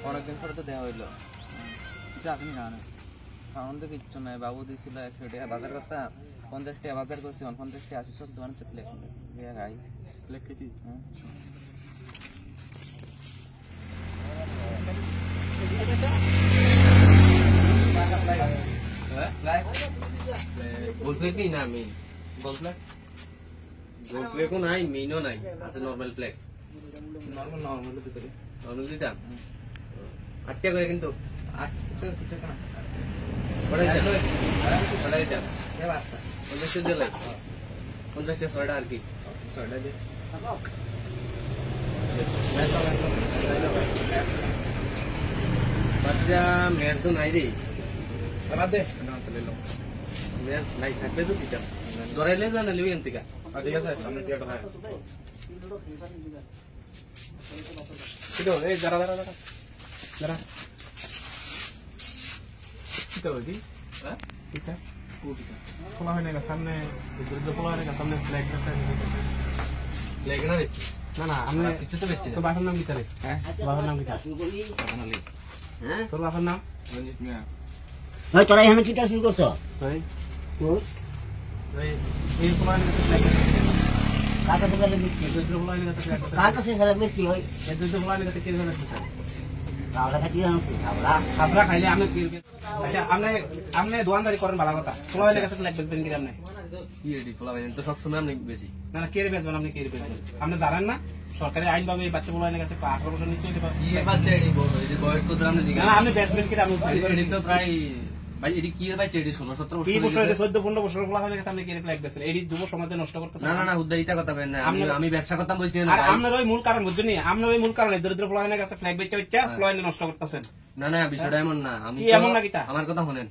অনেকদিন পরে তো দেওয়া হইলো আপনি জানেন এখন তো কিচ্ছু নাই বাবু দিয়েছিল 100 টাকা বাজার করতাম 50 টাকা বাজার করছি 50 টাকা 80 সব দোকান থেকে খাই লেখি বলবে কি না আমি বলবে গোল ফ্লেকও নাই মিনও নাই আছে নরমাল ফ্লেক নরমাল ভিতরে নরমাল দিতাম 8 টাকা করে কিন্তু 8 টাকা না পড়াই দিতাম 50 টাকা দিলাই 50 টাকা 6 টাকা আর কি 6 টাকা দিয়ে বাচ্চা ম্যাচ তো নাই রে বাদ দে ম্যাচ নাই থাকলে তো দিতাম ধরাইলে জানা লিও এন থেকে ঠিক আছে সামনে টিয়াটা হয় কিটো এই দাঁড়া কিটো দি হ্যাঁ কিটা কুটা খোলা হয় না সামনে দুটো খোলা হয় না সামনে ফ্ল্যাগ আছে ফ্ল্যাগ না বেচি না আমি কিছু তো বেচি তো বাবার নাম কি তারে হ্যাঁ বাবার নাম কি হ্যাঁ তোর বাবার নাম রঞ্জিত মিয়া ভাই তোরা এখানে কি কাজ শুরু করছ ভাই ভাই এই প্রমাণ কাকা তো গেলে মিষ্টি দুটো খোলা হয় না কার কাছে গেলে মিষ্টি হয় এই দুটো খোলা হয় না কি ধরনের তাহলে খাটি জানছি তাহলে খাবরা খাইলে আমি আচ্ছা আপনি দোকানদারি করেন ভালো কথা খোলা হয়ে গেছে ফ্ল্যাগ বেচবেন কি আপনি কি এডি পোলা ভাই তো সব সময় আমি বেশি না কে বেচবেন আপনি কে বেচবেন আপনি জানেন না সরকারি আইন ভাবে এই বাচ্চা পোলা হয়ে গেছে 18 বছর নিচে কি বাচ্চা এডি বয়স কত আপনি জিজ্ঞাসা না আপনি বেচবেন কি আপনি এডি তো প্রায় ভাই এডি কি বাচ্চা এডি 16 17 কি বছর 14 15 বছর পোলা হয়ে গেছে আপনি কে ফ্ল্যাগ বেচেন এই যুব সমাজে নষ্ট করতেছেন না উদ্দারিতা কথা বলেন না আমি ব্যবসা করতাম বলছি আর আপনার ওই মূল কারণ বুঝছেন আপনার ওই মূল কারণে দরিদ্র পোলা হয়ে গেছে ফ্ল্যাগ বেচা ফ্লয় নষ্ট করতেছেন না বিষয়টা এমন না আমি এমন না কিতা আমার কথা শুনেন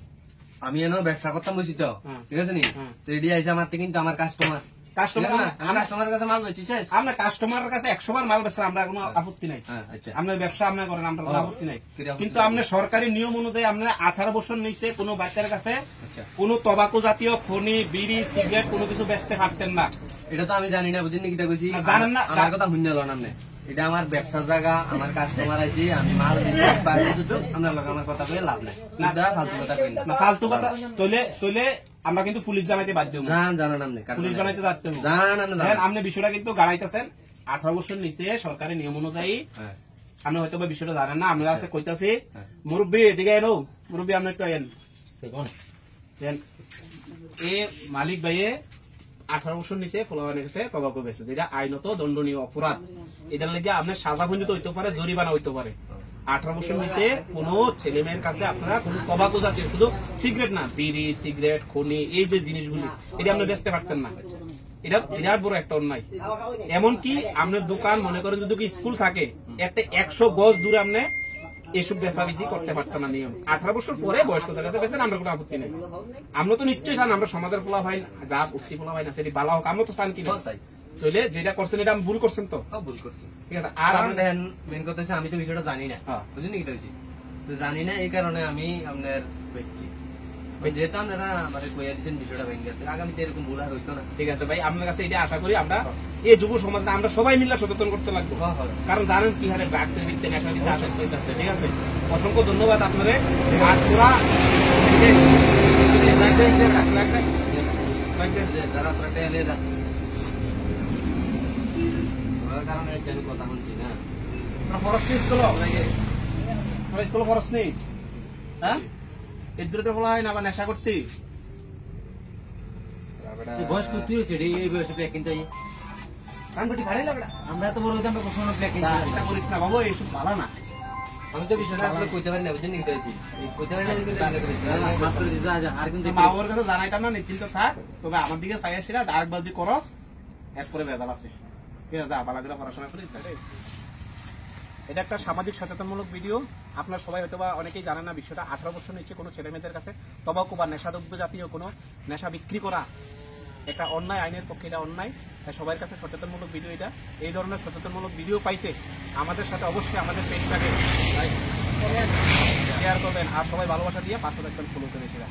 আমি এনে ব্যবসা করতাম বলছি তো ঠিক আছে নি তো এডি আইসা আমার থেকে কিন্তু আমার কাস্টমার কাস্টমারের কাছে মাল বেচি শেষ আমরা কাস্টমারের কাছে 100 বার মাল বেচছেন আমরা কোনো আপত্তি নাই আচ্ছা আপনার ব্যবসা আপনি করেন আমরা কোনো আপত্তি নাই কিন্তু আপনি সরকারি নিয়ম অনুযায়ী আপনার 18 বছর নিচে কোনো বাচ্চার কাছে কোনো তবাকু জাতীয় খনি বিড়ি সিগারেট কোনো কিছু বেচতে পারতেন না এটা তো আমি জানি না বুঝিনি কিটা কইছি জানেন না আমার কথা শুনতে লন আপনি এটা আমার ব্যবসা জায়গা আমার কাস্টমার আইছি আমি মাল দিছি বাড়ি দুটো আমরা লগে আমার কথা কই লাভ নাই না ফালতু কথা কই না ফালতু কথা তইলে আমরা কিন্তু পুলিশ জানাইতে বাধ্য হব জানেন আপনি পুলিশ জানাইতে যাতে হবে আপনি বিষয়টা কিন্তু গাড়াইতেছেন 18 বছর নিচে সরকারি নিয়ম অনুযায়ী আপনি হয়তো বিষয়টা জানেন না আমরা আছে কইতাছি মুরব্বি এদিকে এনো মুরব্বি আপনি একটু আইন এ মালিক ভাইয়ে 18 বছর নিচে ফলাবানি গেছে তবাকু বেচে যেটা আইনত দণ্ডনীয় অপরাধ এটার লাগি আপনার সাজা পর্যন্ত হইতে পারে জরিমানা হইতে পারে 18 বছর নিচে কোন ছেলে মেয়ের কাছে আপনারা কোন তবাকু জাতীয় শুধু সিগারেট না বিড়ি সিগারেট খনি এই যে জিনিসগুলি এটা আপনি বেচতে পারতেন না এটা বিরাট বড় একটা অন্যায় এমনকি আপনার দোকান মনে করেন যদি স্কুল থাকে এতে 100 গজ দূরে আপনি এসব বেচাবেচি করতে পারতাম না নিয়ম 18 বছর পরে বয়স্কদের কাছে বেচেন আমরা কোনো আপত্তি নেই আমরা তো নিশ্চয়ই চান আমরা সমাজের পোলা ভাই যা উঠতি পোলা ভাই না সেটি ভালো হোক আমরা তো চান কি তাইলে যেটা করছেন এটা আমি ভুল করছেন তো ভুল করছি ঠিক আছে আর আমি দেখেন মেন কথা হচ্ছে আমি তো বিষয়টা জানি না বুঝলেন কি হয়েছে তো জানি না এই কারণে আমি আপনার বেচছি যেহেতু আপনারা মানে কইয়া দিচ্ছেন বিষয়টা ভেঙে আগামীতে এরকম ভুল আর হইতো না ঠিক আছে ভাই আপনার কাছে এটা আশা করি আমরা এই যুব সমাজে আমরা সবাই মিলে সচেতন করতে লাগবো কারণ জানেন কি হারে ড্রাগসের ভিত্তিতে নেশার ভিত্তিতে আসক্ত হইতেছে ঠিক আছে অসংখ্য ধন্যবাদ আপনারে আর পুরা যারা আপনার কারণে আমি কথা বলছি না খরচ নেই স্কুল খরচ নেই হ্যাঁ এদ্রুতে বলা হয় না আবার নেশা করতে বয়স কুর্তি হয়েছে এই বয়সে প্যাক কিনতে আমরা তো বড় হইতাম কখনো প্যাক কিনতে করিস না বাবু এইসব ভালো না আমি তো বিষয়টা আসলে কইতে পারি না বুঝলেন নিতে হয়েছি কইতে পারি না আর কিন্তু মা ওর কাছে জানাইতাম না নিশ্চিন্ত থাক তবে আমার দিকে চাই আসিরা আরেকবার যদি করস এরপরে বেদাল আছে ঠিক আছে ভালো করে পড়াশোনা করি এটা একটা সামাজিক সচেতনমূলক ভিডিও আপনারা সবাই হয়তো বা অনেকেই জানেন না বিষয়টা 18 বছর নিচে কোনো ছেলে মেয়েদের কাছে তবাকু বা নেশাদ্রব্য জাতীয় কোনো নেশা বিক্রি করা একটা অন্যায় আইনের পক্ষে এটা অন্যায় তাই সবার কাছে সচেতনমূলক ভিডিও এটা এই ধরনের সচেতনমূলক ভিডিও পাইতে আমাদের সাথে অবশ্যই আমাদের পেজটাকে শেয়ার করবেন আর সবাই ভালোবাসা দিয়ে পাশে থাকবেন ফলো করে সেটা